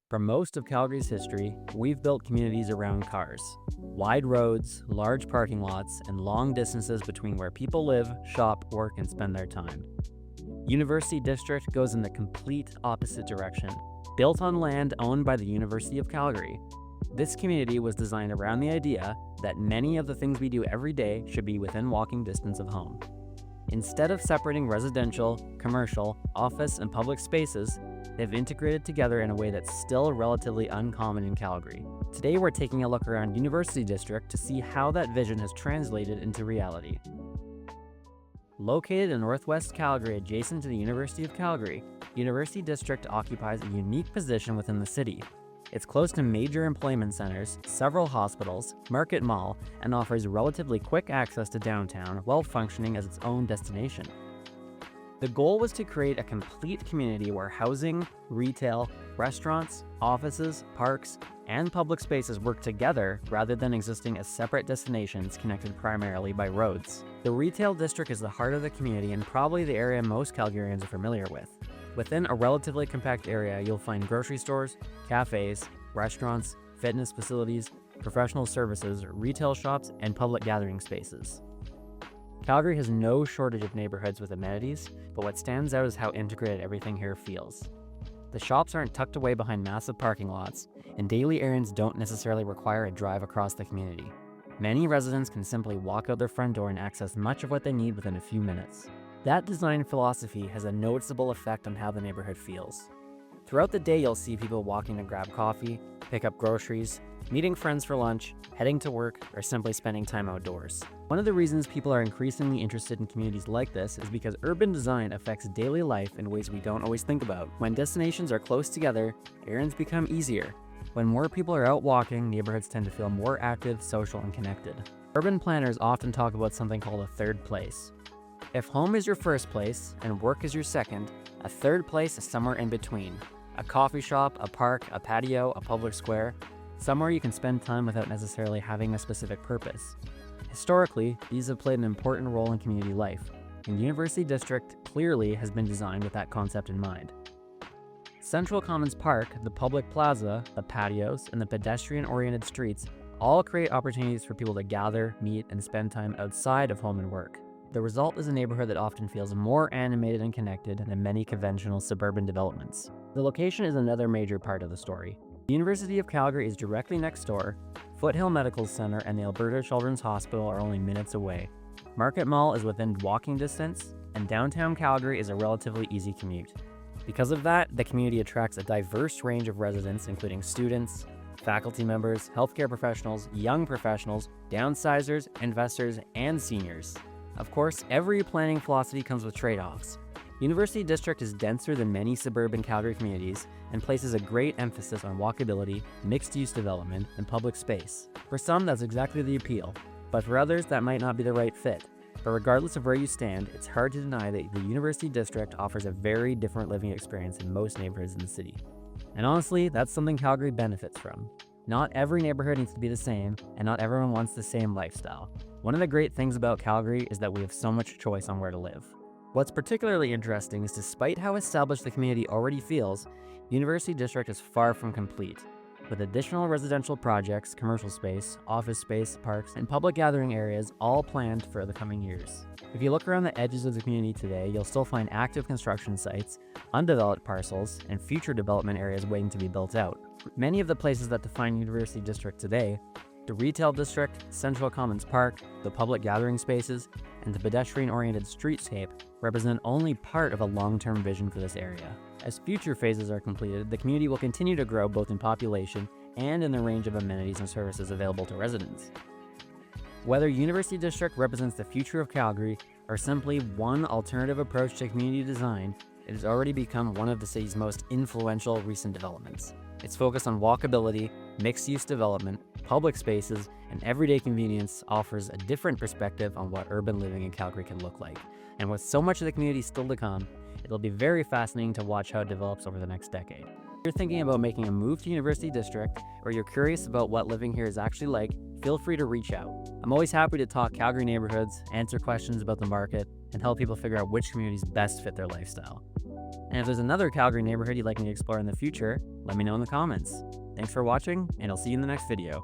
For most of Calgary's history, we've built communities around cars. Wide roads, large parking lots, and long distances between where people live, shop, work, and spend their time. University District goes in the complete opposite direction. Built on land owned by the University of Calgary, this community was designed around the idea that many of the things we do every day should be within walking distance of home. Instead of separating residential, commercial, office, and public spaces, they've integrated together in a way that's still relatively uncommon in Calgary. Today we're taking a look around University District to see how that vision has translated into reality. Located in northwest Calgary adjacent to the University of Calgary, University District occupies a unique position within the city. It's close to major employment centers, several hospitals, Market Mall, and offers relatively quick access to downtown while functioning as its own destination. The goal was to create a complete community where housing, retail, restaurants, offices, parks, and public spaces work together rather than existing as separate destinations connected primarily by roads. The retail district is the heart of the community and probably the area most Calgarians are familiar with. Within a relatively compact area, you'll find grocery stores, cafes, restaurants, fitness facilities, professional services, retail shops, and public gathering spaces. Calgary has no shortage of neighborhoods with amenities, but what stands out is how integrated everything here feels. The shops aren't tucked away behind massive parking lots, and daily errands don't necessarily require a drive across the community. Many residents can simply walk out their front door and access much of what they need within a few minutes. That design philosophy has a noticeable effect on how the neighborhood feels. Throughout the day, you'll see people walking to grab coffee, pick up groceries, meeting friends for lunch, heading to work, or simply spending time outdoors. One of the reasons people are increasingly interested in communities like this is because urban design affects daily life in ways we don't always think about. When destinations are close together, errands become easier. When more people are out walking, neighborhoods tend to feel more active, social, and connected. Urban planners often talk about something called a third place. If home is your first place and work is your second, a third place is somewhere in between. A coffee shop, a park, a patio, a public square, somewhere you can spend time without necessarily having a specific purpose. Historically, these have played an important role in community life, and the University District clearly has been designed with that concept in mind. Central Commons Park, the public plaza, the patios, and the pedestrian-oriented streets all create opportunities for people to gather, meet, and spend time outside of home and work. The result is a neighborhood that often feels more animated and connected than many conventional suburban developments. The location is another major part of the story. The University of Calgary is directly next door, Foothill Medical Center and the Alberta Children's Hospital are only minutes away. Market Mall is within walking distance, and downtown Calgary is a relatively easy commute. Because of that, the community attracts a diverse range of residents, including students, faculty members, healthcare professionals, young professionals, downsizers, investors, and seniors. Of course, every planning philosophy comes with trade-offs. University District is denser than many suburban Calgary communities and places a great emphasis on walkability, mixed-use development, and public space. For some, that's exactly the appeal, but for others, that might not be the right fit. But regardless of where you stand, it's hard to deny that the University District offers a very different living experience in most neighborhoods in the city. And honestly, that's something Calgary benefits from. Not every neighborhood needs to be the same, and not everyone wants the same lifestyle. One of the great things about Calgary is that we have so much choice on where to live. What's particularly interesting is despite how established the community already feels, University District is far from complete. With additional residential projects, commercial space, office space, parks, and public gathering areas all planned for the coming years. If you look around the edges of the community today, you'll still find active construction sites, undeveloped parcels, and future development areas waiting to be built out. Many of the places that define University District today, the retail district, Central Commons Park, the public gathering spaces, and the pedestrian-oriented streetscape represent only part of a long-term vision for this area. As future phases are completed, the community will continue to grow both in population and in the range of amenities and services available to residents. Whether University District represents the future of Calgary or simply one alternative approach to community design, it has already become one of the city's most influential recent developments. Its focus on walkability, mixed-use development, public spaces, and everyday convenience offers a different perspective on what urban living in Calgary can look like. And with so much of the community still to come, it'll be very fascinating to watch how it develops over the next decade. If you're thinking about making a move to University District, or you're curious about what living here is actually like, feel free to reach out. I'm always happy to talk Calgary neighborhoods, answer questions about the market, and help people figure out which communities best fit their lifestyle. And if there's another Calgary neighborhood you'd like me to explore in the future, let me know in the comments. Thanks for watching, and I'll see you in the next video.